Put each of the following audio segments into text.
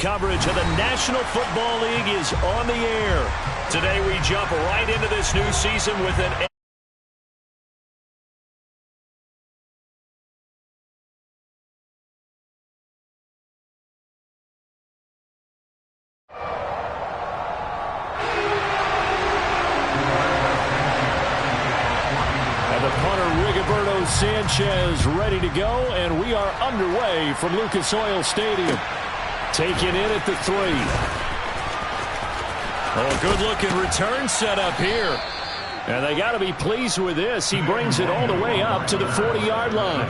coverage of the National Football League is on the air. Today we jump right into this new season with an Sanchez ready to go, and we are underway from Lucas Oil Stadium. Taken in at the 3. Oh, good-looking return set up here. And they got to be pleased with this. He brings it all the way up to the 40-yard line.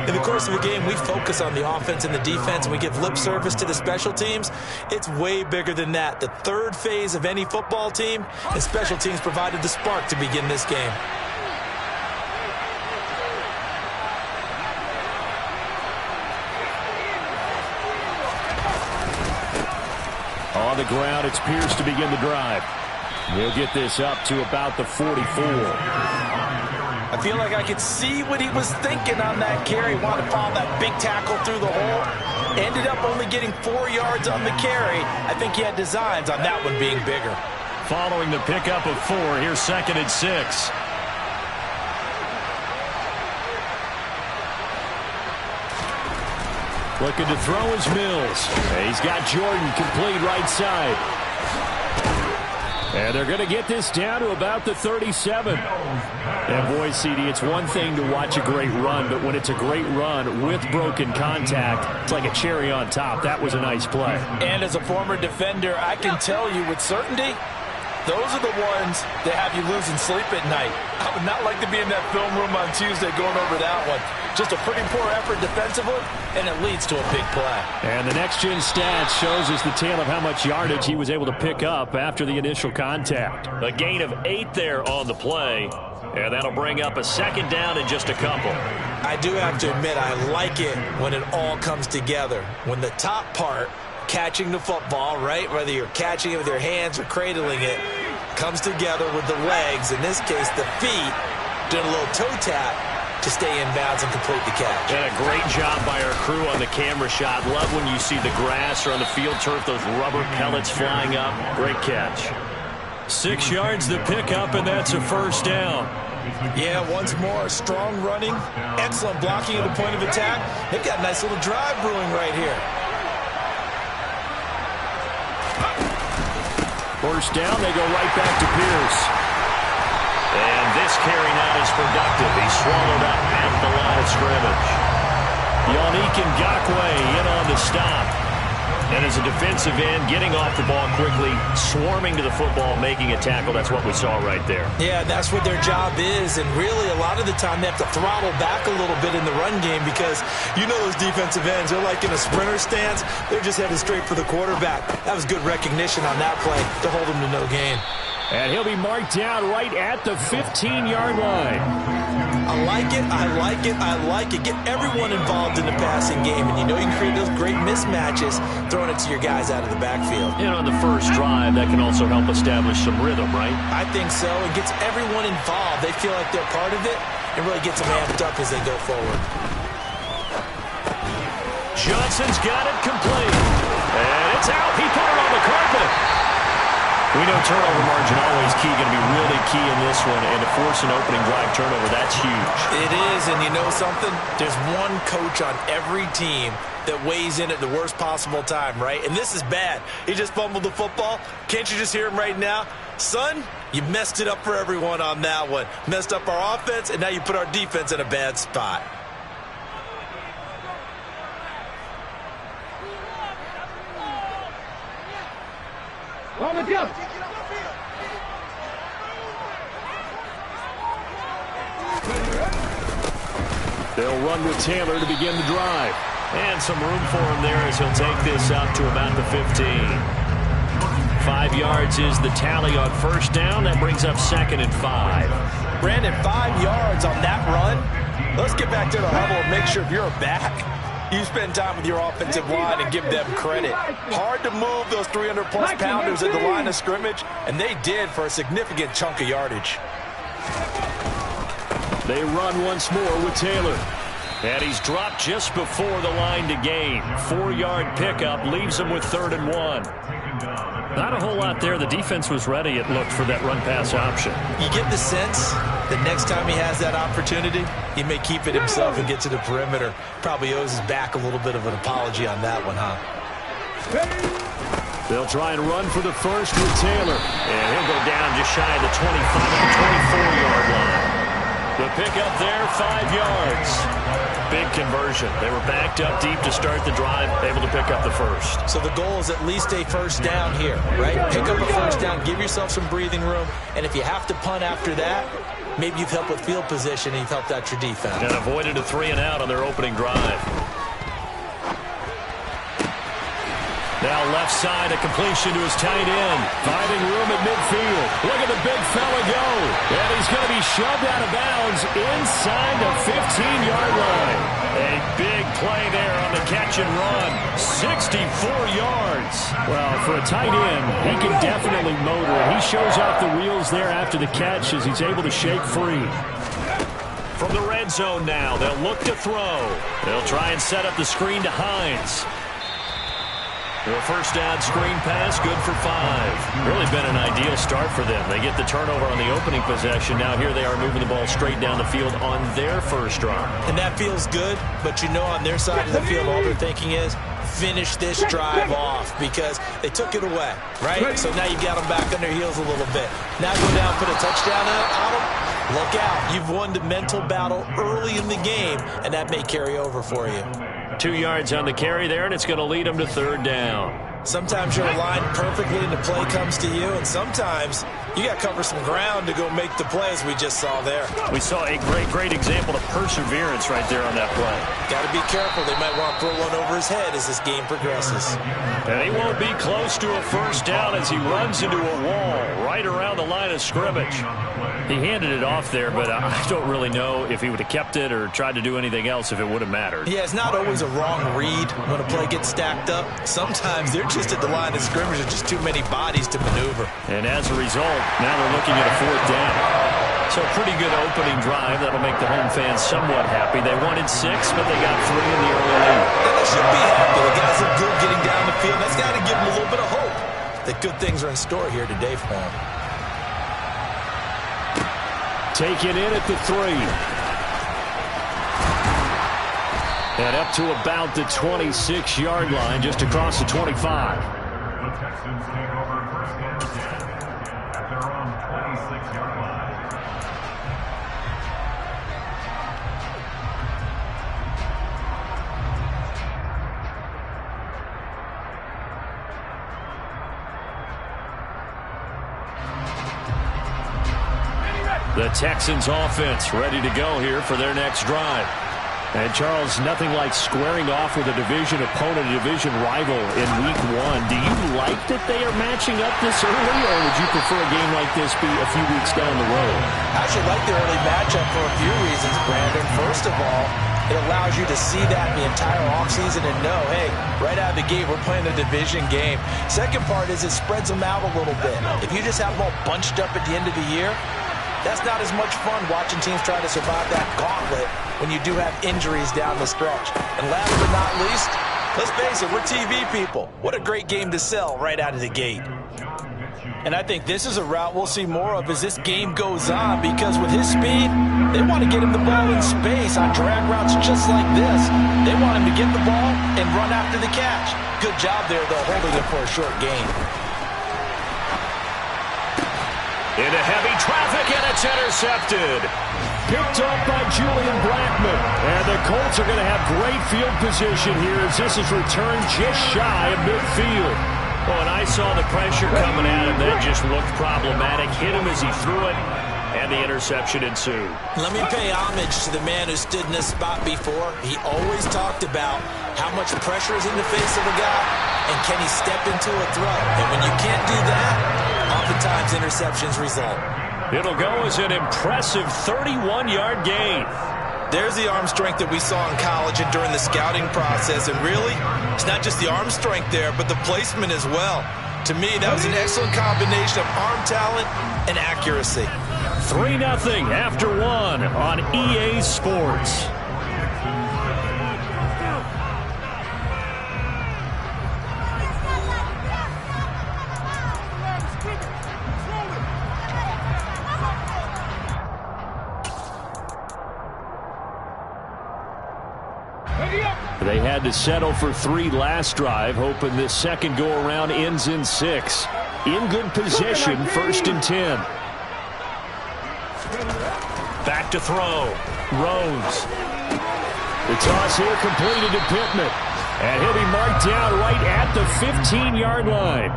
In the course of a game, we focus on the offense and the defense, and we give lip service to the special teams. It's way bigger than that. The third phase of any football team, and special teams provided the spark to begin this game. On the ground, it's Pierce to begin the drive. We'll get this up to about the 44. I feel like I could see what he was thinking on that carry. Wanted to follow that big tackle through the hole. Ended up only getting 4 yards on the carry. I think he had designs on that one being bigger. Following the pickup of 4, here's 2nd and 6. Looking to throw is Mills. He's got Jordan complete right side. And they're going to get this down to about the 37. And boy, CD, it's one thing to watch a great run, but when it's a great run with broken contact, it's like a cherry on top. That was a nice play. And as a former defender, I can tell you with certainty, those are the ones that have you losing sleep at night. I would not like to be in that film room on Tuesday going over that one. Just a pretty poor effort defensively, and it leads to a big play. And the next-gen stats shows us the tale of how much yardage he was able to pick up after the initial contact. A gain of 8 there on the play, and that'll bring up a 2nd down in just a couple. I do have to admit, I like it when it all comes together. When the top part, catching the football, right, whether you're catching it with your hands or cradling it, comes together with the legs, in this case the feet, doing a little toe tap to stay in bounds and complete the catch. And a great job by our crew on the camera shot. Love when you see the grass or on the field turf, those rubber pellets flying up. Great catch. 6 yards the pickup, and that's a 1st down. Yeah, once more, strong running, excellent blocking at the point of attack. They've got a nice little drive brewing right here. 1st down, they go right back to Pierce. And this carry not as productive. He's swallowed up at the line of scrimmage. Yannick Ngakoue in on the stop. And as a defensive end, getting off the ball quickly, swarming to the football, making a tackle. That's what we saw right there. Yeah, that's what their job is. And really, a lot of the time, they have to throttle back a little bit in the run game because you know those defensive ends, they're like in a sprinter stance. They're just headed straight for the quarterback. That was good recognition on that play to hold him to no gain. And he'll be marked down right at the 15-yard line. I like it, I like it, I like it. Get everyone involved in the passing game, and you know you can create those great mismatches throwing it to your guys out of the backfield. And on the first drive, that can also help establish some rhythm, right? I think so. It gets everyone involved. They feel like they're part of it and really gets them amped up as they go forward. Johnson's got it complete. And it's out. He put it on the carpet. We know turnover margin always key, going to be really key in this one, and to force an opening drive turnover, that's huge. It is, and you know something? There's one coach on every team that weighs in at the worst possible time, right? And this is bad. He just fumbled the football. Can't you just hear him right now? Son, you messed it up for everyone on that one. Messed up our offense, and now you put our defense in a bad spot. On the jump. They'll run with Taylor to begin the drive. And some room for him there as he'll take this up to about the 15. 5 yards is the tally on 1st down. That brings up 2nd and 5. Brandon, 5 yards on that run. Let's get back to the huddle and make sure if you're back, you spend time with your offensive line and give them credit. Hard to move those 300-plus pounders at the line of scrimmage, and they did for a significant chunk of yardage. They run once more with Taylor. And he's dropped just before the line to gain. 4-yard pickup leaves him with 3rd and 1. Not a whole lot there. The defense was ready, it looked, for that run-pass option. You get the sense that next time he has that opportunity, he may keep it himself and get to the perimeter. Probably owes his back a little bit of an apology on that one, huh? They'll try and run for the first with Taylor. And he'll go down just shy of the 25 or 24-yard line. The pickup there, 5 yards. Big conversion. They were backed up deep to start the drive, able to pick up the first. So the goal is at least a first down here, right? Pick up a first down, give yourself some breathing room, and if you have to punt after that, maybe you've helped with field position and you've helped out your defense. And avoided a 3-and-out on their opening drive. Now left side, a completion to his tight end. Finding room at midfield. Look at the big fella go. And he's going to be shoved out of bounds inside the 15-yard line. A big play there on the catch and run. 64 yards. Well, for a tight end, he can definitely motor it. He shows off the wheels there after the catch as he's able to shake free. From the red zone now, they'll look to throw. They'll try and set up the screen to Hines. The first down screen pass, good for 5. Really been an ideal start for them. They get the turnover on the opening possession. Now here they are moving the ball straight down the field on their first drive. And that feels good, but you know on their side of the field all they're thinking is finish this drive off because they took it away, right? So now you've got them back on their heels a little bit. Now go down, put a touchdown on them. Look out. You've won the mental battle early in the game, and that may carry over for you. 2 yards on the carry there, and it's going to lead them to 3rd down. Sometimes you're aligned perfectly and the play comes to you, and sometimes you got to cover some ground to go make the play, as we just saw there. We saw a great example of perseverance right there on that play. Got to be careful. They might want to throw one over his head as this game progresses. And he won't be close to a first down as he runs into a wall right around the line of scrimmage. He handed it off there, but I don't really know if he would have kept it or tried to do anything else if it would have mattered. Yeah, it's not always a wrong read when a play gets stacked up. Sometimes they're just at the line of scrimmage. There's just too many bodies to maneuver. And as a result, now they're looking at a 4th down. So pretty good opening drive. That'll make the home fans somewhat happy. They wanted 6, but they got 3 in the early lead. And they should be happy. The guys look good getting down the field. That's got to give them a little bit of hope that good things are in store here today for them. Taken in at the 3. And up to about the 26-yard line, just across the 25. The Texans take over first and 10 at their own 26-yard line. The Texans offense ready to go here for their next drive. And, Charles, nothing like squaring off with a division opponent, a division rival in Week 1. Do you like that they are matching up this early, or would you prefer a game like this be a few weeks down the road? I actually like the early matchup for a few reasons, Brandon. First of all, it allows you to see that the entire offseason and know, hey, right out of the gate, we're playing a division game. Second part is it spreads them out a little bit. If you just have them all bunched up at the end of the year, that's not as much fun watching teams try to survive that gauntlet when you do have injuries down the stretch. And last but not least, let's face it, we're TV people. What a great game to sell right out of the gate. And I think this is a route we'll see more of as this game goes on, because with his speed, they want to get him the ball in space on drag routes just like this. They want him to get the ball and run after the catch. Good job there, though, holding it for a short gain. Into heavy traffic, and it's intercepted. Picked up by Julian Blackman. And the Colts are going to have great field position here as this is returned just shy of midfield. Well, and I saw the pressure coming at him. That just looked problematic. Hit him as he threw it, and the interception ensued. Let me pay homage to the man who stood in this spot before. He always talked about how much pressure is in the face of a guy, and can he step into a throw. And when you can't do that, oftentimes interceptions result. It'll go as an impressive 31-yard gain. There's the arm strength that we saw in college and during the scouting process. And really, it's not just the arm strength there, but the placement as well. To me, that was an excellent combination of arm talent and accuracy. 3-0 after 1 on EA Sports. They had to settle for 3 last drive, hoping this second go-around ends in 6. In good possession, 1st and 10. Back to throw. Rose. The toss here completed to Pittman. And he'll be marked down right at the 15-yard line.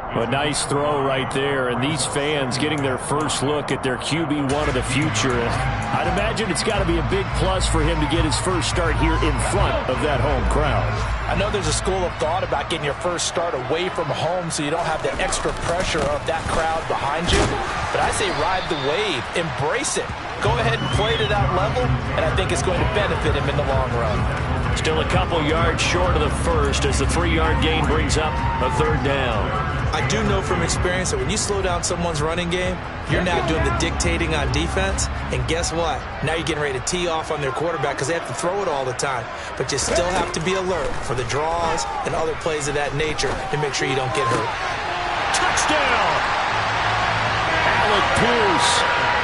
A nice throw right there, and these fans getting their first look at their QB1 of the future. I'd imagine it's got to be a big plus for him to get his first start here in front of that home crowd. I know there's a school of thought about getting your first start away from home so you don't have the extra pressure of that crowd behind you. But I say ride the wave. Embrace it. Go ahead and play to that level, and I think it's going to benefit him in the long run. Still a couple yards short of the first as the 3-yard gain brings up a 3rd down. I do know from experience that when you slow down someone's running game, you're now doing the dictating on defense. And guess what? Now you're getting ready to tee off on their quarterback because they have to throw it all the time. But you still have to be alert for the draws and other plays of that nature to make sure you don't get hurt. Touchdown! Alec Pierce,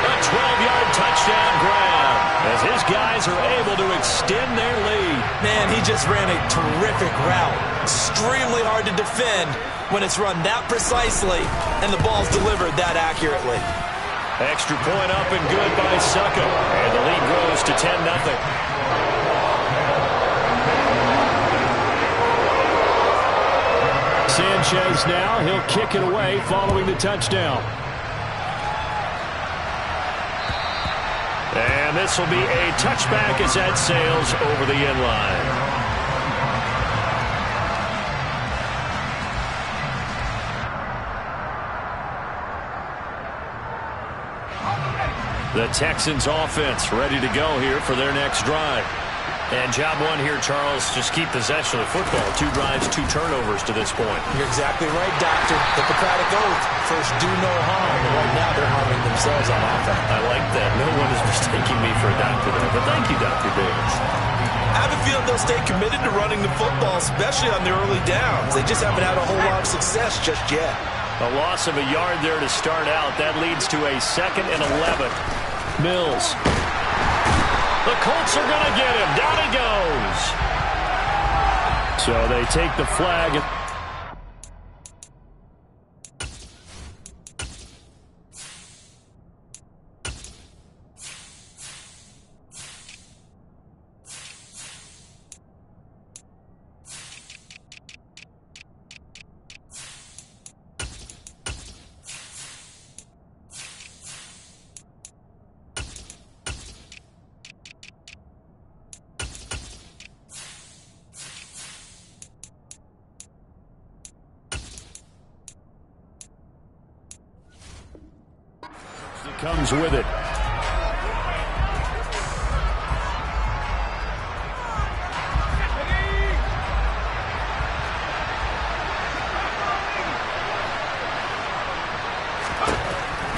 a 12-yard touchdown grab as his guys are able to extend their lead. Man, he just ran a terrific route. Extremely hard to defend when it's run that precisely and the ball's delivered that accurately. Extra point up and good by Succo. And the lead grows to 10-0. Sanchez now, he'll kick it away following the touchdown. And this will be a touchback as that sails over the end line. The Texans offense ready to go here for their next drive. And job one here, Charles, just keep possession of the football. 2 drives, 2 turnovers to this point. You're exactly right, Doctor. Hippocratic oath. First, do no harm. And right now, they're harming themselves on offense. I like that. No one is mistaking me for a doctor there. But thank you, Dr. Davis. I have a feeling they'll stay committed to running the football, especially on the early downs. They just haven't had a whole lot of success just yet. A loss of a yard there to start out. That leads to a 2nd and 11. Mills. The Colts are going to get him. Down he goes. So they take the flag. Comes with it.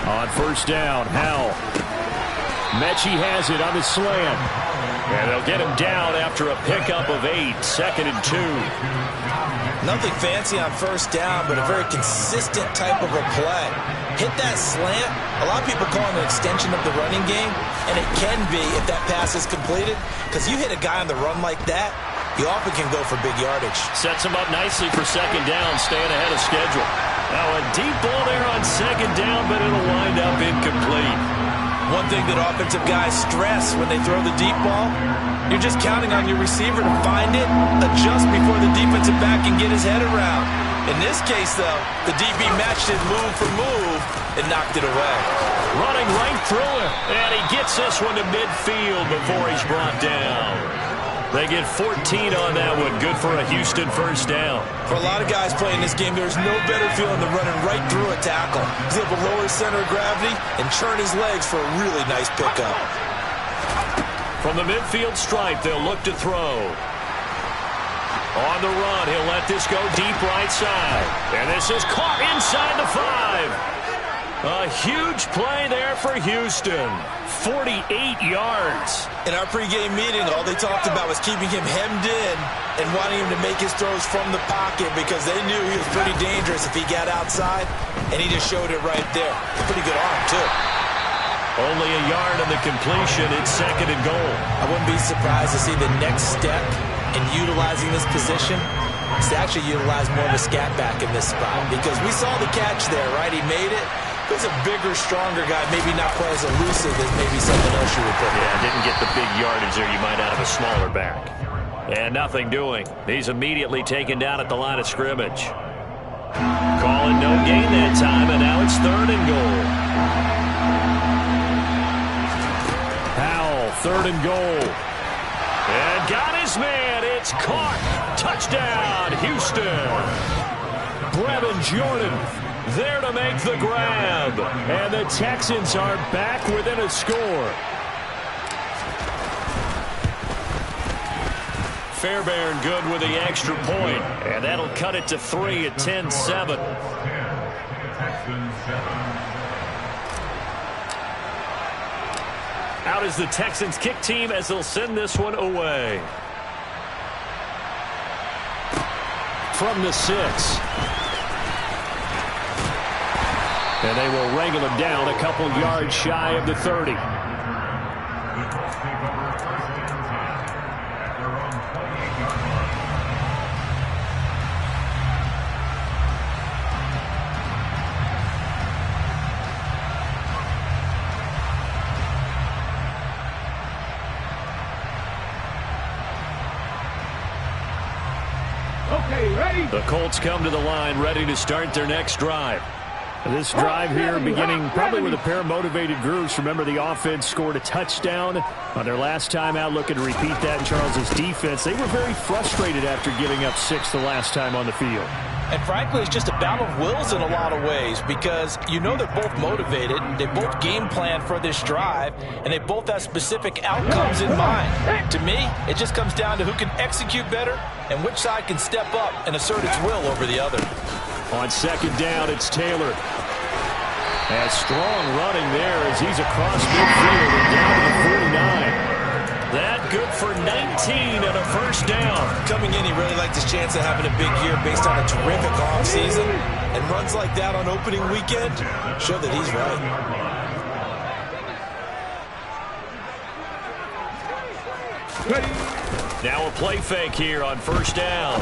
On 1st down, Howell. Mechie has it on the slant. And they'll get him down after a pickup of 8. 2nd and 2. Nothing fancy on 1st down, but a very consistent type of a play. Hit that slant. A lot of people call it an extension of the running game, and it can be if that pass is completed, because you hit a guy on the run like that, you often can go for big yardage. Sets him up nicely for 2nd down, staying ahead of schedule. Now a deep ball there on 2nd down, but it'll wind up incomplete. One thing that offensive guys stress when they throw the deep ball, you're just counting on your receiver to find it, adjust before the defensive back can get his head around. In this case, though, the DB matched it move for move and knocked it away. Running right through him, and he gets this one to midfield before he's brought down. They get 14 on that one. Good for a Houston 1st down. For a lot of guys playing this game, there's no better feeling than running right through a tackle. He's able to lower his center of gravity and churn his legs for a really nice pickup. From the midfield stripe, they'll look to throw. On the run, he'll let this go deep right side. And this is caught inside the 5. A huge play there for Houston. 48 yards. In our pregame meeting, all they talked about was keeping him hemmed in and wanting him to make his throws from the pocket because they knew he was pretty dangerous if he got outside, and he just showed it right there. A pretty good arm, too. Only a yard on the completion. It's 2nd and goal. I wouldn't be surprised to see the next step in utilizing this position is to actually utilize more of a scat back in this spot, because we saw the catch there, right? He made it. He was a bigger, stronger guy, maybe not quite as elusive as maybe something else you would put. Yeah, didn't get the big yardage there you might out of a smaller back. And nothing doing. He's immediately taken down at the line of scrimmage. Calling no gain that time, and now it's 3rd and goal. Powell, 3rd and goal. And got his man. It's caught. Touchdown, Houston. Brevin Jordan there to make the grab. And the Texans are back within a score. Fairbairn good with the extra point. And that'll cut it to 3 at 10-7. Out is the Texans kick team as they'll send this one away. From the 6. And they will wrangle him down a couple yards shy of the 30. Okay, ready? The Colts come to the line ready to start their next drive. This drive here beginning probably with a pair of motivated groups. Remember, the offense scored a touchdown on their last time out, looking to repeat that in Charles's defense. They were very frustrated after giving up 6 the last time on the field. And frankly, it's just a battle of wills in a lot of ways, because you know they're both motivated, they both game plan for this drive, and they both have specific outcomes in mind. To me, it just comes down to who can execute better and which side can step up and assert its will over the other. On 2nd down, it's Taylor. And strong running there as he's across midfield and down to the 49. That good for 19 and a 1st down. Coming in, he really liked his chance of having a big year based on a terrific offseason. And runs like that on opening weekend show that he's right. Now a play fake here on 1st down.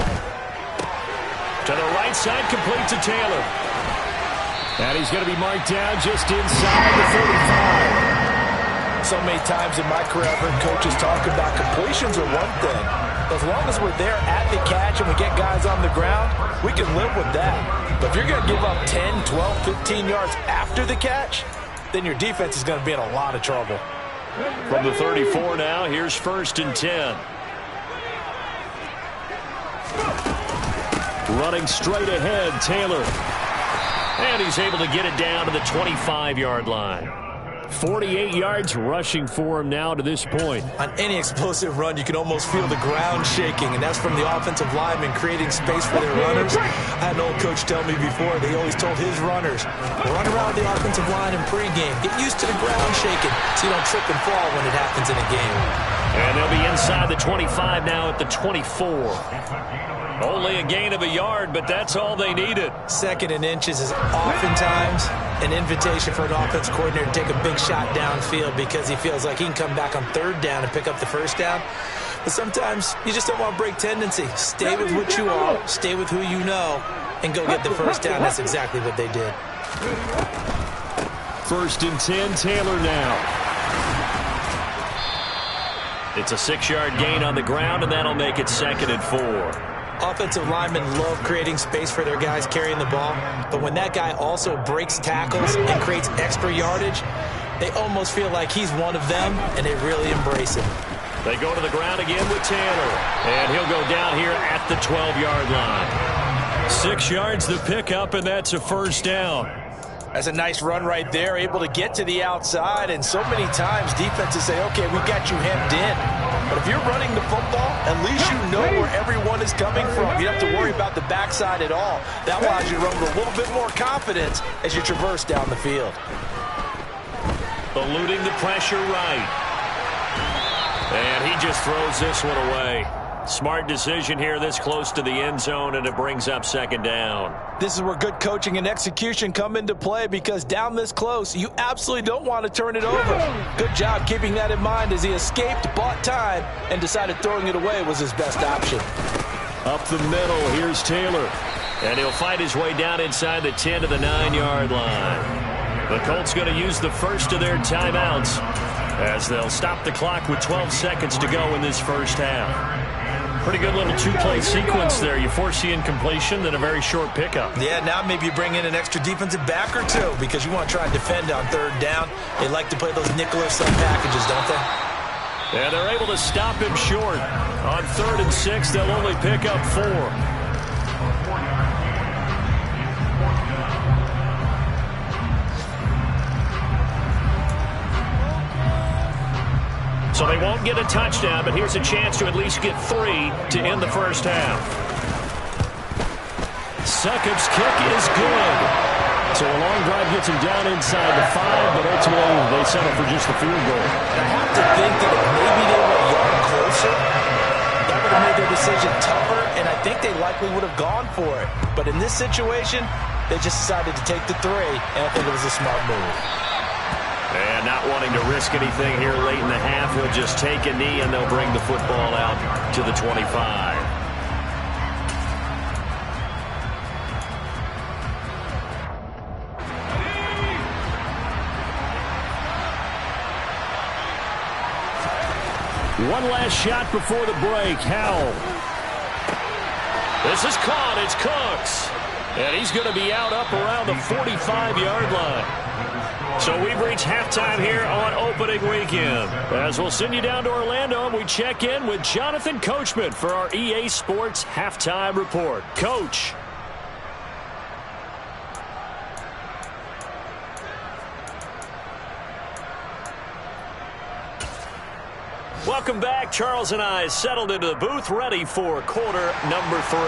To the right side, complete to Taylor. And he's going to be marked down just inside the 35. So many times in my career, I've heard coaches talk about completions are one thing. As long as we're there at the catch and we get guys on the ground, we can live with that. But if you're going to give up 10, 12, 15 yards after the catch, then your defense is going to be in a lot of trouble. From the 34 now, here's 1st and 10. Running straight ahead, Taylor. And he's able to get it down to the 25-yard line. 48 yards rushing for him now to this point. On any explosive run, you can almost feel the ground shaking, and that's from the offensive linemen creating space for their runners. I had an old coach tell me before, they always told his runners, run around the offensive line in pregame. Get used to the ground shaking so you don't trip and fall when it happens in a game. And they'll be inside the 25 now at the 24. Only a gain of a yard, but that's all they needed. 2nd and inches is oftentimes an invitation for an offense coordinator to take a big shot downfield because he feels like he can come back on 3rd down and pick up the 1st down. But sometimes you just don't want to break tendency. Stay with what you are, stay with who you know, and go get the 1st down. That's exactly what they did. 1st and 10, Taylor now. It's a 6-yard gain on the ground, and that'll make it 2nd and 4. Offensive linemen love creating space for their guys carrying the ball, but when that guy also breaks tackles and creates extra yardage, they almost feel like he's one of them, and they really embrace him. They go to the ground again with Taylor, and he'll go down here at the 12-yard line. 6 yards the pickup, and that's a 1st down. That's a nice run right there, able to get to the outside, and so many times defenses say, okay, we got you hemmed in. But if you're running the football, at least you know where everyone is coming from. You don't have to worry about the backside at all. That allows you to run with a little bit more confidence as you traverse down the field. Eluding the pressure right. And he just throws this one away. Smart decision here this close to the end zone, and it brings up second down. This is where good coaching and execution come into play, because down this close, you absolutely don't want to turn it over. Good job keeping that in mind as he escaped, bought time, and decided throwing it away was his best option. Up the middle, here's Taylor. And he'll fight his way down inside the 10 to the 9-yard line. The Colts going to use the first of their timeouts as they'll stop the clock with 12 seconds to go in this first half. Pretty good little two-play sequence there. You force the incompletion, then a very short pickup. Yeah, now maybe you bring in an extra defensive back or two because you want to try and defend on third down. They like to play those nickel or sub packages, don't they? Yeah, they're able to stop him short. On 3rd and 6, they'll only pick up 4. So they won't get a touchdown, but here's a chance to at least get 3 to end the first half. Sukup's kick is good. So a long drive gets him down inside the 5, but ultimately they settle for just the field goal. I have to think that if maybe they were a yard closer, that would have made their decision tougher, and I think they likely would have gone for it. But in this situation, they just decided to take the 3, and I think it was a smart move. And not wanting to risk anything here late in the half, he'll just take a knee and they'll bring the football out to the 25. One last shot before the break. Howell. This is caught. It's Cooks. And he's going to be out up around the 45-yard line. So we've reached halftime here on opening weekend. As we'll send you down to Orlando, and we check in with Jonathan Coachman for our EA Sports Halftime Report. Coach. Welcome back. Charles and I settled into the booth, ready for quarter number 3.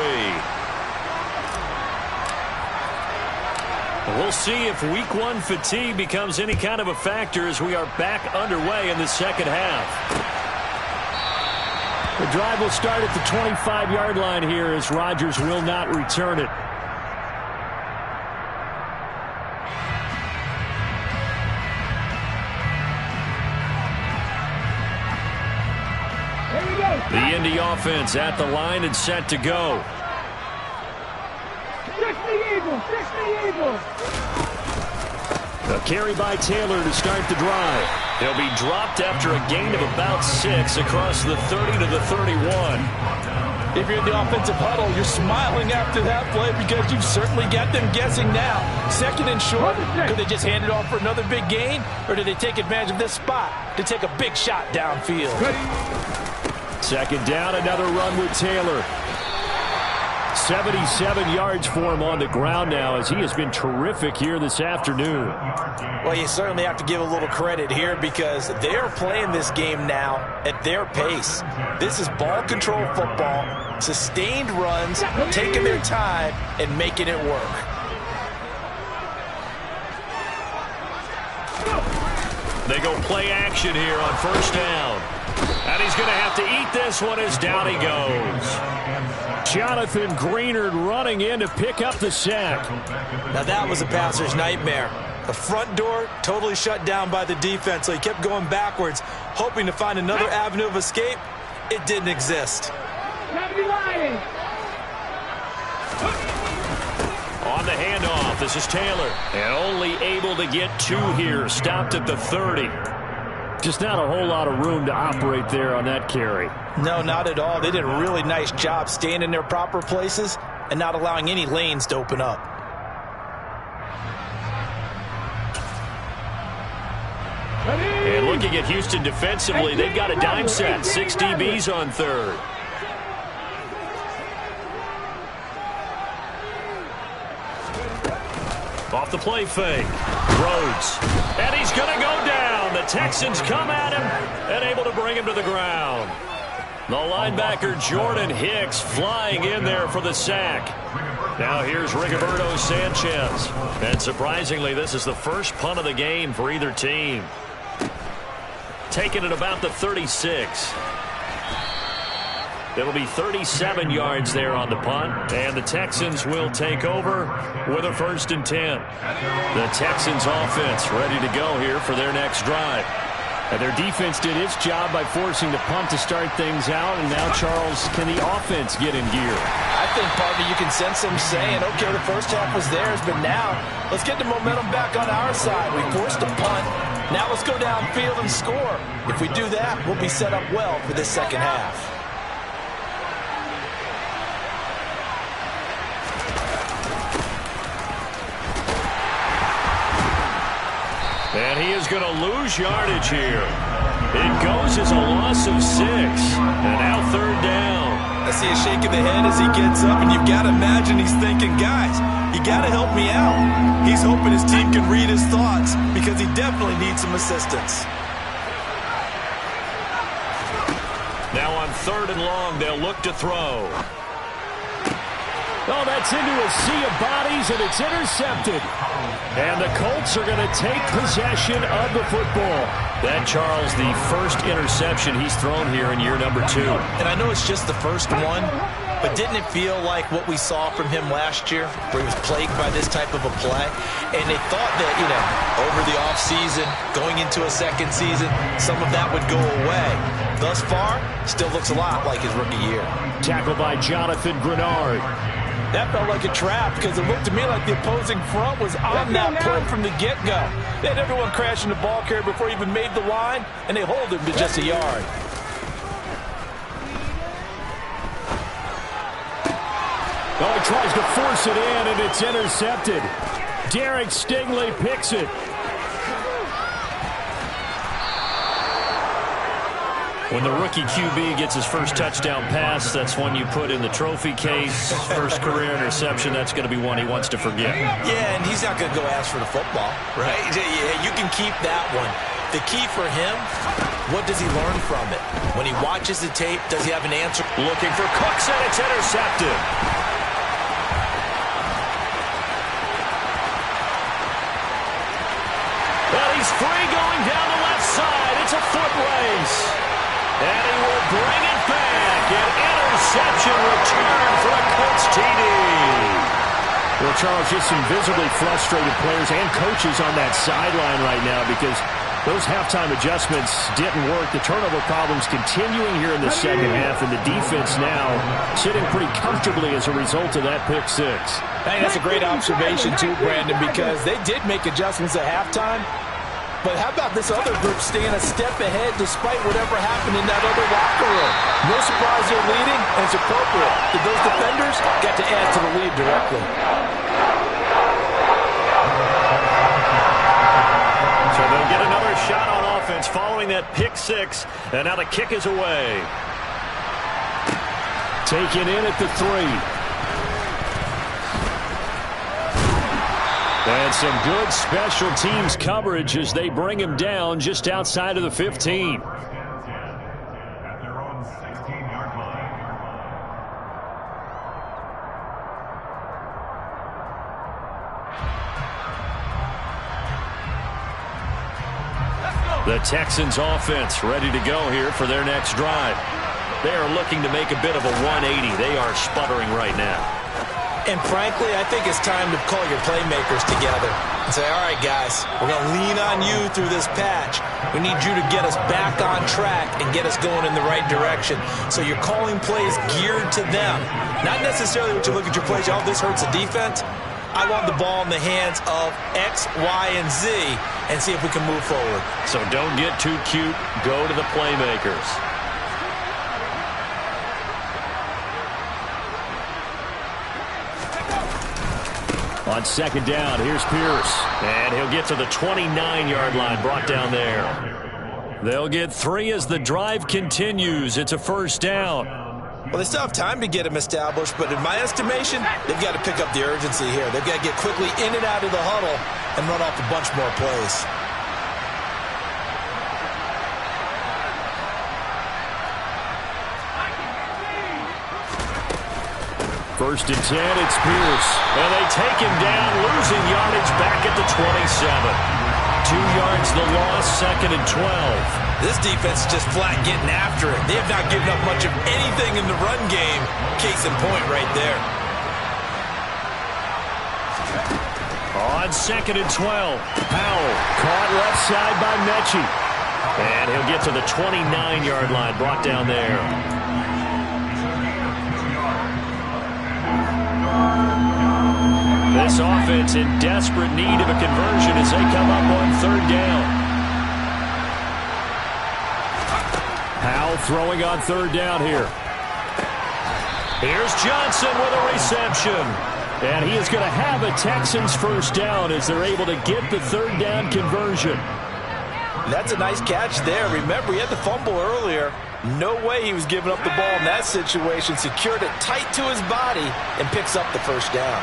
We'll see if week 1 fatigue becomes any kind of a factor as we are back underway in the second half. The drive will start at the 25-yard line here as Rodgers will not return it. The Indy offense at the line and set to go. A carry by Taylor to start the drive. He'll be dropped after a gain of about 6 across the 30 to the 31. If you're in the offensive huddle, you're smiling after that play because you've certainly got them guessing now. 2nd and short, could they just hand it off for another big gain, or did they take advantage of this spot to take a big shot downfield? 2nd down, another run with Taylor. 77 yards for him on the ground now as he has been terrific here this afternoon. Well, you certainly have to give a little credit here because they're playing this game now at their pace. This is ball control football, sustained runs, taking their time and making it work. They go play action here on 1st down. And he's going to have to eat this one as down he goes. Jonathan Greenard running in to pick up the sack. Now that was a passer's nightmare. The front door totally shut down by the defense, so he kept going backwards, hoping to find another avenue of escape. It didn't exist. On the handoff, this is Taylor. And only able to get 2 here, stopped at the 30. Just not a whole lot of room to operate there on that carry. No, not at all. They did a really nice job staying in their proper places and not allowing any lanes to open up. And looking at Houston defensively, they've got a dime set. 6 DBs on 3rd. Off the play fake. Rhodes. And he's going to go down. The Texans come at him and able to bring him to the ground. The linebacker Jordan Hicks flying in there for the sack. Now here's Rigoberto Sanchez. And surprisingly, this is the first punt of the game for either team. Taken at about the 36. It'll be 37 yards there on the punt, and the Texans will take over with a 1st and 10. The Texans offense ready to go here for their next drive. And their defense did its job by forcing the punt to start things out, and now, Charles, can the offense get in gear? I think, partner, you can sense them saying, okay, the first half was theirs, but now let's get the momentum back on our side. We forced a punt. Now let's go downfield and score. If we do that, we'll be set up well for this second half. And he is going to lose yardage here. It goes as a loss of 6. And now 3rd down. I see a shake of the head as he gets up, and you've got to imagine he's thinking, guys, you got to help me out. He's hoping his team can read his thoughts because he definitely needs some assistance. Now on 3rd and long, they'll look to throw. Oh, that's into a sea of bodies, and it's intercepted. And the Colts are going to take possession of the football. That, Charles, the first interception he's thrown here in year number 2. And I know it's just the first one, but didn't it feel like what we saw from him last year, where he was plagued by this type of a play? And they thought that, over the offseason, going into a second season, some of that would go away. Thus far, still looks a lot like his rookie year. Tackled by Jonathan Grenard. That felt like a trap because it looked to me like the opposing front was on that play from the get-go. They had everyone crashing the ball carrier before he even made the line, and they hold him to just a yard. Oh, he tries to force it in, and it's intercepted. Derek Stingley picks it. When the rookie QB gets his first touchdown pass, that's one you put in the trophy case. First career interception, that's going to be one he wants to forget. Yeah, and he's not going to go ask for the football, right? Yeah, you can keep that one. The key for him, what does he learn from it? When he watches the tape, does he have an answer? Looking for Cooks, and it's intercepted. Well, he's free going down the left side. It's a foot race. And he will bring it back. An interception return for a Colts TD. Well, Charles, just some visibly frustrated players and coaches on that sideline right now because those halftime adjustments didn't work. The turnover problems continuing here in the second half, and the defense now sitting pretty comfortably as a result of that pick 6. I think that's a great observation, too, Brandon, because they did make adjustments at halftime. But how about this other group staying a step ahead despite whatever happened in that other locker room? No surprise they're leading, and it's appropriate that those defenders got to add to the lead directly. So they'll get another shot on offense following that pick 6, and now the kick is away. Taken in at the 3. And some good special teams coverage as they bring him down just outside of the 15. At their own 16-yard line. The Texans offense ready to go here for their next drive. They are looking to make a bit of a 180. They are sputtering right now. And frankly, I think it's time to call your playmakers together and say, all right, guys, we're going to lean on you through this patch. We need you to get us back on track and get us going in the right direction. So you're calling plays geared to them. Not necessarily what you look at your plays, oh, this hurts the defense. I want the ball in the hands of X, Y, and Z and see if we can move forward. So don't get too cute. Go to the playmakers. On second down, here's Pierce. And he'll get to the 29-yard line, brought down there. They'll get 3 as the drive continues. It's a first down. Well, they still have time to get him established, but in my estimation, they've got to pick up the urgency here. They've got to get quickly in and out of the huddle and run off a bunch more plays. First and 10, it's Pierce. And they take him down, losing yardage back at the 27. yards the loss, 2nd and 12. This defense is just flat getting after it. They have not given up much of anything in the run game. Case in point right there. On 2nd and 12, Powell caught left side by Mechie. And he'll get to the 29-yard line, brought down there. This offense in desperate need of a conversion as they come up on 3rd down. Powell throwing on 3rd down here. Here's Johnson with a reception. And he is going to have a Texans 1st down as they're able to get the 3rd down conversion. That's a nice catch there. Remember, he had the fumble earlier. No way he was giving up the ball in that situation. Secured it tight to his body and picks up the 1st down.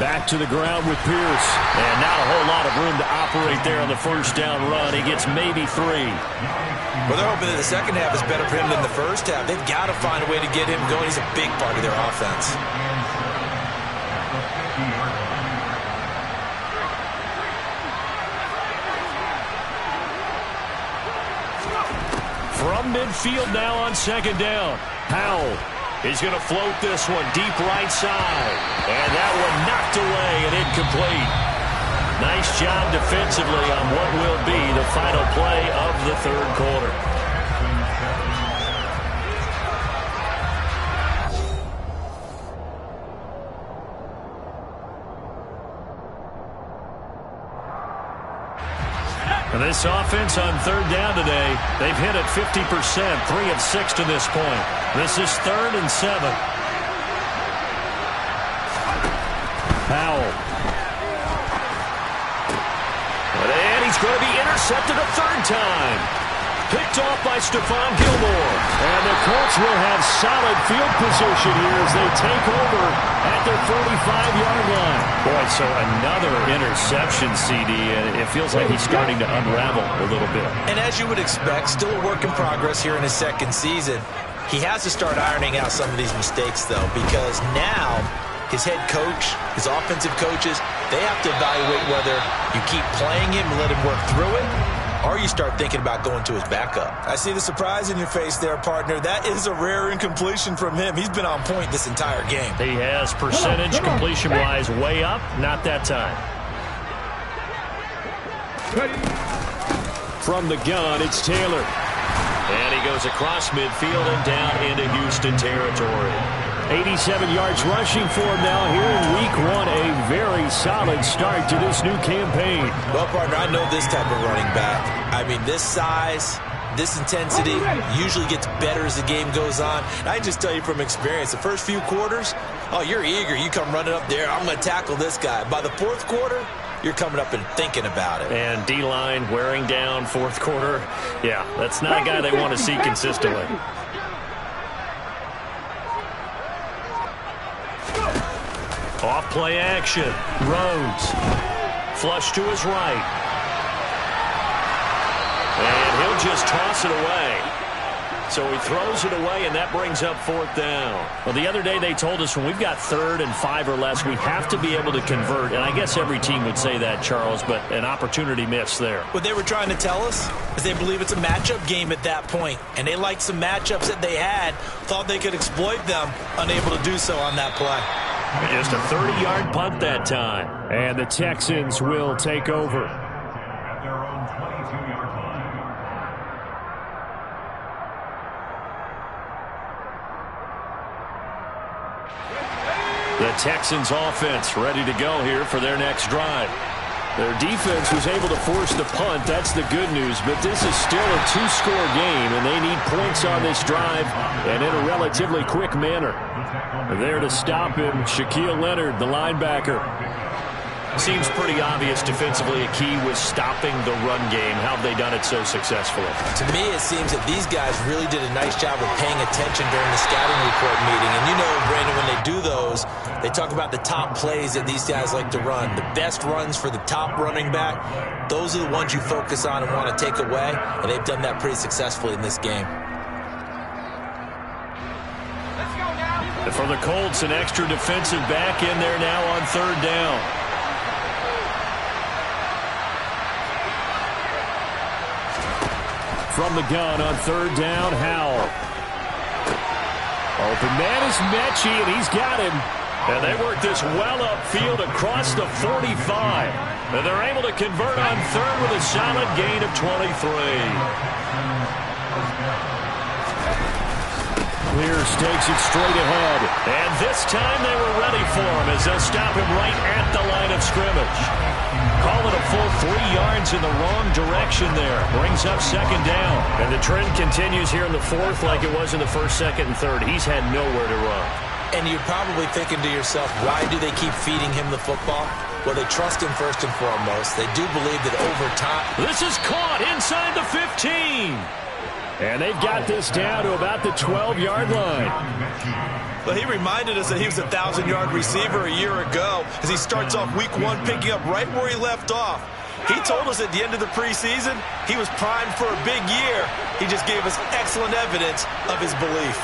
Back to the ground with Pierce. And not a whole lot of room to operate there on the 1st down run. He gets maybe 3. Well, they're hoping that the second half is better for him than the first half. They've got to find a way to get him going. He's a big part of their offense. From midfield now on 2nd down. Powell. He's going to float this one deep right side. And that one knocked away and incomplete. Nice job defensively on what will be the final play of the 3rd quarter. And this offense on 3rd down today, they've hit it 50%, 3 of 6 to this point. This is 3rd and 7. Powell. And he's going to be intercepted a 3rd time. Picked off by Stephon Gilmore. And the Colts will have solid field position here as they take over at their 45-yard line. Boy, so another interception, CD, and it feels like he's starting to unravel a little bit. And as you would expect, still a work in progress here in his 2nd season. He has to start ironing out some of these mistakes, though, because now his head coach, his offensive coaches, they have to evaluate whether you keep playing him and let him work through it, or you start thinking about going to his backup. I see the surprise in your face there, partner. That is a rare incompletion from him. He's been on point this entire game. He has percentage completion-wise way up. Not that time. From the gun, it's Taylor. And he goes across midfield and down into Houston territory. 87 yards rushing for him now here in week 1. A very solid start to this new campaign. Well, partner, I know this type of running back. I mean, this size, this intensity usually gets better as the game goes on. And I can just tell you from experience, the first few quarters, oh, you're eager. You come running up there, I'm going to tackle this guy. By the 4th quarter, you're coming up and thinking about it. And D-line wearing down 4th quarter. Yeah, that's not a guy they want to see consistently. Off play action. Rhodes. Flush to his right. And he'll just toss it away. So he throws it away, and that brings up 4th down. Well, the other day they told us when we've got 3rd and 5 or less, we have to be able to convert. And I guess every team would say that, Charles, but an opportunity missed there. What they were trying to tell us is they believe it's a matchup game at that point. And they liked some matchups that they had, thought they could exploit them, unable to do so on that play. Just a 30-yard punt that time. And the Texans will take over. At their own 22-yard line. The Texans offense ready to go here for their next drive. Their defense was able to force the punt. That's the good news. But this is still a 2-score game, and they need points on this drive and in a relatively quick manner. There to stop him, Shaquille Leonard, the linebacker. Seems pretty obvious defensively a key was stopping the run game. How have they done it so successfully? To me, it seems that these guys really did a nice job of paying attention during the scouting report meeting. And you know, Brandon, when they do those, they talk about the top plays that these guys like to run. The best runs for the top running back, those are the ones you focus on and want to take away. And they've done that pretty successfully in this game. Let's go now. And for the Colts, an extra defensive back in there now on third down. From the gun on third down, Howell. Open man is Mechie, and he's got him. And they work this well upfield across the 45. And they're able to convert on third with a solid gain of 23. Pierce takes it straight ahead. And this time they were ready for him as they'll stop him right at the line of scrimmage. Call it a full 3 yards in the wrong direction there. Brings up second down. And the trend continues here in the fourth like it was in the first, second, and third. He's had nowhere to run. And you're probably thinking to yourself, why do they keep feeding him the football? Well, they trust him first and foremost. They do believe that over time. This is caught inside the 15. And they've got this down to about the 12-yard line. Well, he reminded us that he was a 1,000-yard receiver a year ago as he starts off week 1 picking up right where he left off. He told us at the end of the preseason he was primed for a big year. He just gave us excellent evidence of his belief.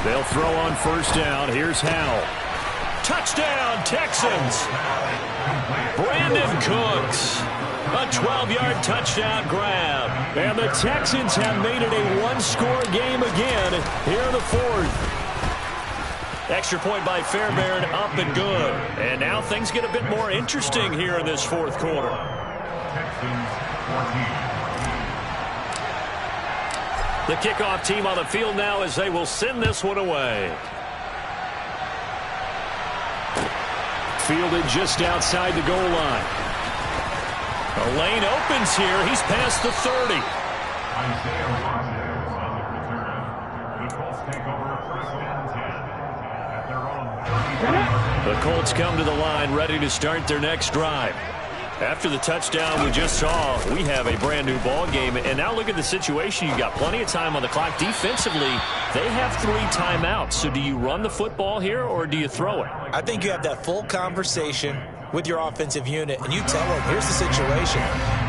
They'll throw on first down. Here's Howell. Touchdown, Texans. Brandon Cooks. A 12-yard touchdown grab. And the Texans have made it a one-score game again here in the fourth. Extra point by Fairbairn, up and good. And now things get a bit more interesting here in this fourth quarter. Texans 14. The kickoff team on the field now as they will send this one away. Fielded just outside the goal line. A lane opens here. He's past the 30. Isaiah Rodgers on the return. The Colts take over first and 10 at their own 30. The Colts come to the line ready to start their next drive. After the touchdown we just saw, we have a brand new ball game. And now look at the situation. You got plenty of time on the clock. Defensively, they have 3 timeouts. So do you run the football here or do you throw it? I think you have that full conversation with your offensive unit, and you tell them, here's the situation.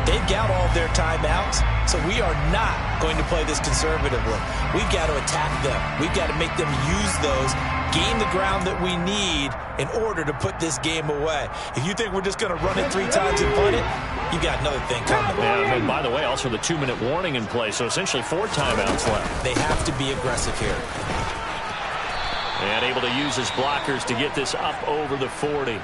They've got all of their timeouts, so we are not going to play this conservatively. We've got to attack them. We've got to make them use those, gain the ground that we need in order to put this game away. If you think we're just going to run it 3 times and punt it, you got another thing coming. Yeah, and by the way, also the 2-minute warning in play, so essentially 4 timeouts left. They have to be aggressive here. And able to use his blockers to get this up over the 40.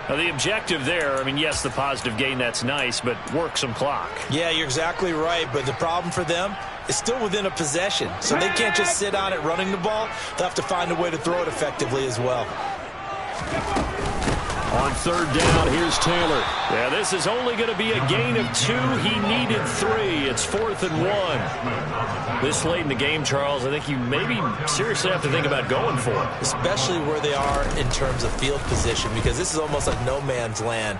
Now the objective there, I mean, yes, the positive gain, that's nice, but work some clock. Yeah, you're exactly right, but the problem for them is still within a possession, so they can't just sit on it running the ball. They'll have to find a way to throw it effectively as well. On third down, here's Taylor. Yeah, this is only going to be a gain of 2. He needed 3. It's 4th and 1. This late in the game, Charles, I think you maybe seriously have to think about going for it. Especially where they are in terms of field position, because this is almost like no man's land.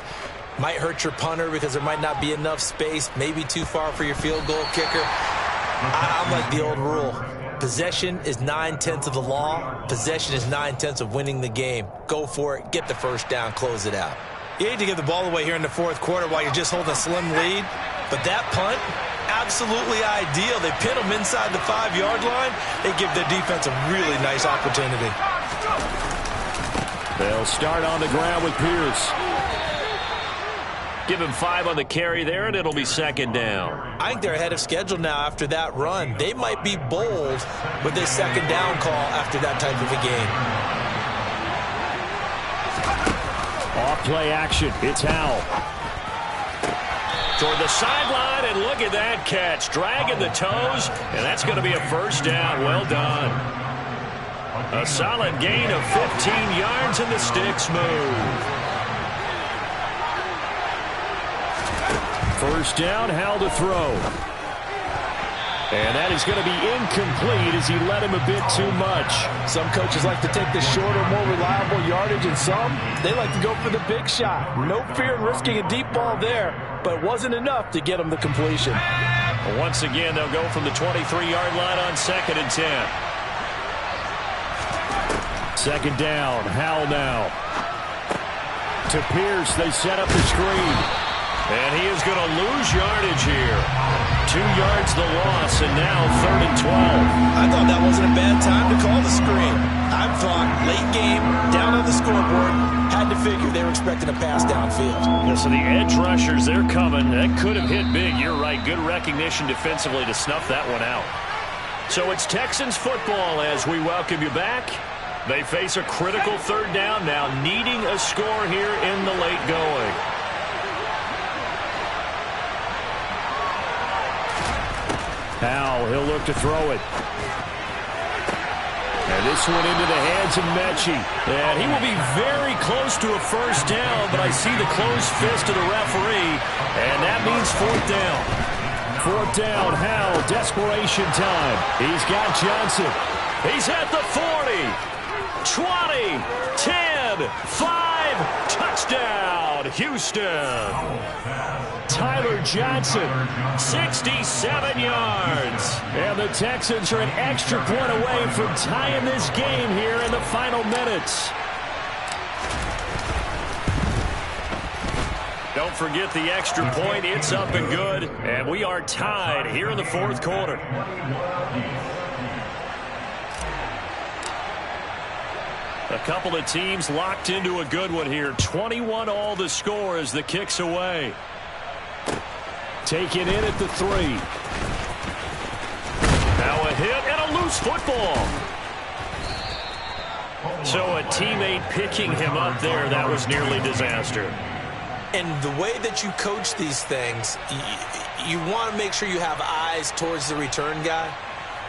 Might hurt your punter because there might not be enough space, maybe too far for your field goal kicker. I'm like the old rule. Possession is 9/10 of the law. Possession is 9/10 of winning the game. Go for it. Get the first down. Close it out. You hate to give the ball away here in the fourth quarter while you're just holding a slim lead. But that punt, absolutely ideal. They pin them inside the 5-yard line. They give their defense a really nice opportunity. They'll start on the ground with Pierce. Give him 5 on the carry there, and it'll be second down. I think they're ahead of schedule now after that run. They might be bold with this second down call after that type of a game. Off play action. It's Howell. Toward the sideline, and look at that catch. Dragging the toes, and that's going to be a first down. Well done. A solid gain of 15 yards, and the sticks move. First down, Howell to throw. And that is going to be incomplete as he led him a bit too much. Some coaches like to take the shorter, more reliable yardage, and some, they like to go for the big shot. No fear in risking a deep ball there, but it wasn't enough to get him the completion. Once again, they'll go from the 23-yard line on 2nd and 10. Second down, Howell now. To Pierce, they set up the screen. And he is going to lose yardage here. 2 yards the loss, and now 3rd and 12. I thought that wasn't a bad time to call the screen. I thought late game, down on the scoreboard, had to figure they were expecting a pass downfield. Yeah, so the edge rushers, they're coming. That could have hit big. You're right. Good recognition defensively to snuff that one out. So it's Texans football as we welcome you back. They face a critical 3rd down now, needing a score here in the late going. Powell, he'll look to throw it. And this one into the hands of Mechie. And he will be very close to a 1st down, but I see the closed fist of the referee, and that means 4th down. 4th down, Howell, desperation time. He's got Johnson. He's at the 40, 20, 10, 5, touchdown, Houston. Tyler Johnson, 67 yards. And the Texans are an extra point away from tying this game here in the final minutes. Don't forget the extra point. It's up and good. And we are tied here in the 4th quarter. A couple of teams locked into a good one here. 21 all the score as the kick's away. Taken in at the 3. Now a hit and a loose football. So a teammate picking him up there, that was nearly disaster. And the way that you coach these things, you want to make sure you have eyes towards the return guy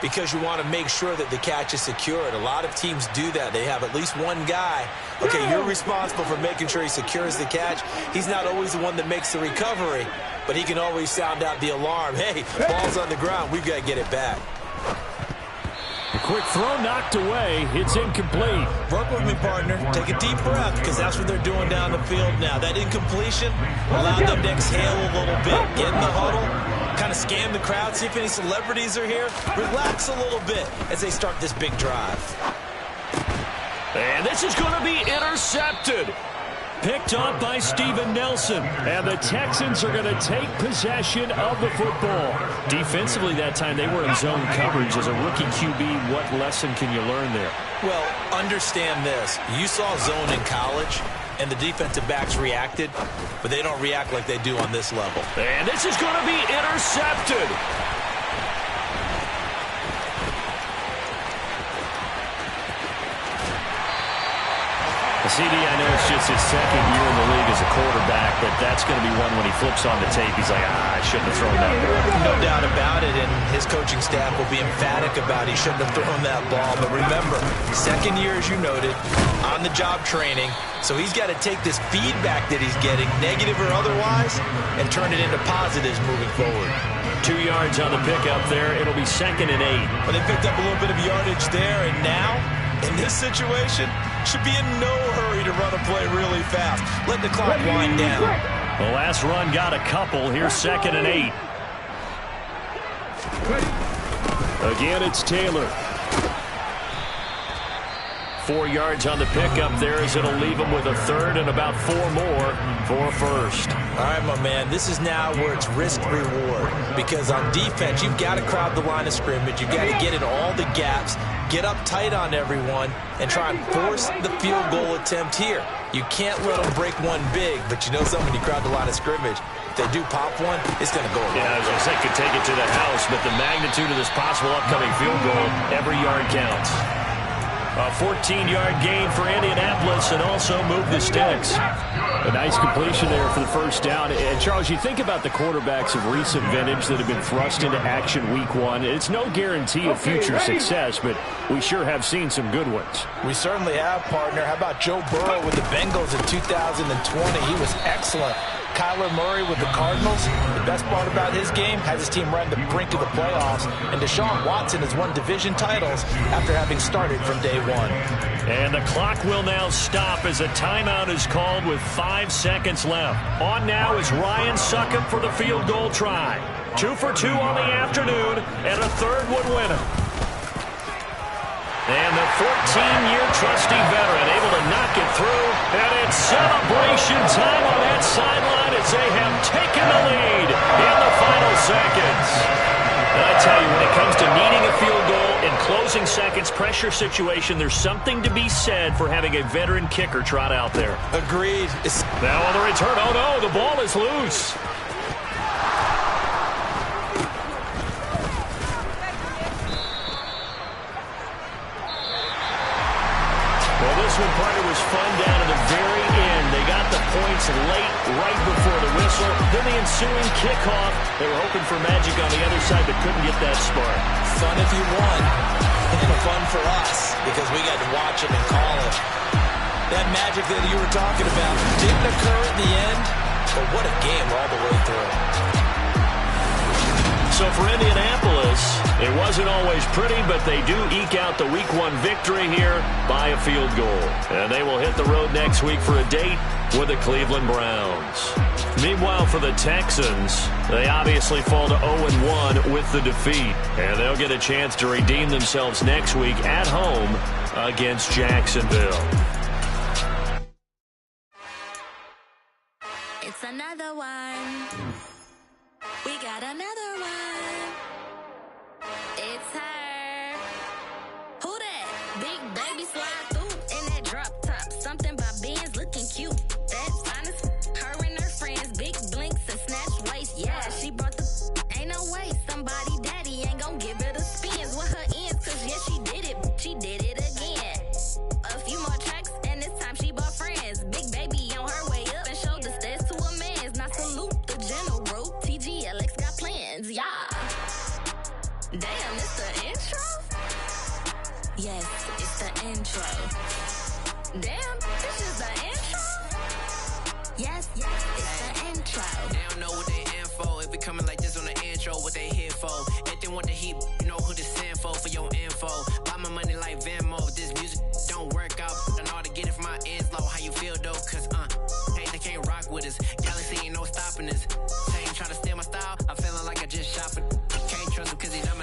because you want to make sure that the catch is secured. A lot of teams do that. They have at least one guy. Okay, you're responsible for making sure he secures the catch. He's not always the one that makes the recovery, but he can always sound out the alarm. Hey, ball's on the ground. We've got to get it back. A quick throw knocked away. It's incomplete. Work with me, partner. Take a deep breath because that's what they're doing down the field now. That incompletion allowed them to exhale a little bit. Get in the huddle. Kind of scan the crowd, see if any celebrities are here. Relax a little bit as they start this big drive. And this is going to be intercepted. Picked up by Steven Nelson. And the Texans are going to take possession of the football. Defensively that time, they were in zone coverage. As a rookie QB, what lesson can you learn there? Well, understand this. You saw zone in college, and the defensive backs reacted, but they don't react like they do on this level. And this is going to be intercepted. CD, I know it's just his 2nd year in the league as a quarterback, but that's going to be one when he flips on the tape. He's like, I shouldn't have thrown that ball. No doubt about it, and his coaching staff will be emphatic about he shouldn't have thrown that ball. But remember, 2nd year, as you noted, on-the-job training, so he's got to take this feedback that he's getting, negative or otherwise, and turn it into positives moving forward. 2 yards on the pickup there. It'll be 2nd and 8. But they picked up a little bit of yardage there, and now, in this situation, should be in no hurry to run a play really fast. Let the clock wind down. The last run got a couple. Here's 2nd and 8. Again, it's Taylor. 4 yards on the pickup there as it'll leave him with a 3rd and about 4 more for a 1st. All right, my man, this is now where it's risk-reward because on defense, you've got to crowd the line of scrimmage. You've got to get in all the gaps, get up tight on everyone, and try and force the field goal attempt here. You can't let them break one big, but you know something, when you crowd the line of scrimmage, if they do pop one, it's going to go. Yeah, I was going to say, could take it to the house, but the magnitude of this possible upcoming field goal, every yard counts. A 14-yard gain for Indianapolis and also move the sticks. A nice completion there for the 1st down. And, Charles, you think about the quarterbacks of recent vintage that have been thrust into action week 1. It's no guarantee of future success, but we sure have seen some good ones. We certainly have, partner. How about Joe Burrow with the Bengals in 2020? He was excellent. Kyler Murray with the Cardinals. The best part about his game, has his team right on the brink of the playoffs. And Deshaun Watson has won division titles after having started from day 1. And the clock will now stop as a timeout is called with 5 seconds left. On now is Ryan Succop for the field goal try. 2 for 2 on the afternoon, and a 3rd would win it. And the 14-year trusty veteran able to knock it through. And it's celebration time on that sideline as they have taken the lead in the final seconds. And I tell you, when it comes to needing a field goal in closing seconds, pressure situation, there's something to be said for having a veteran kicker trot out there. Agreed. Now on the return, oh no, the ball is loose. Well, this one, partner, was fun down to the very end. They got the points late, right before the whistle. Then the ensuing kickoff. They were hoping for magic on the other side, but couldn't get that spark. Fun if you won, and fun for us, because we got to watch it and call it. That magic that you were talking about didn't occur at the end, but what a game all the way through. So for Indianapolis, it wasn't always pretty, but they do eke out the Week 1 victory here by a field goal. And they will hit the road next week for a date with the Cleveland Browns. Meanwhile, for the Texans, they obviously fall to 0-1 with the defeat. And they'll get a chance to redeem themselves next week at home against Jacksonville. It's another one. We got another one. It's her. Who that? Big baby slide through in that drop top. Something by Benz looking cute. That's honest. Her and her friends, big blinks and snatch waist. Yeah, she brought the. Ain't no way somebody daddy ain't gon' give her the spins with her ends. Cause yeah, she did it. She did it again. A few more tracks and this time she bought friends. Big baby on her way up and showed the stairs to a man's. Now salute the general. TGLX got plans, yeah. Damn, it's the intro? Yes, it's the intro. Damn, this is the intro? Yes, it's the intro. They don't know what they in for. It be coming like this on the intro, what they here for. If they want the heat, you know who to send for your info. Buy my money like Venmo. If this music don't work out, I know how to get it from my ends low. How you feel though? Cause, hey, they can't rock with us. Galaxy ain't no stopping us. Try to steal my style, I'm feeling like I just shop it. Can't trust him cause he's dumb.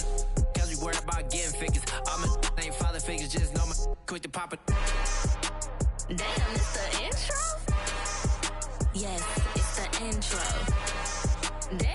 Cause we worried about getting figures. All my ain't father figures, just know my quick to pop it. Damn, it's the intro? Yes, it's the intro. Damn.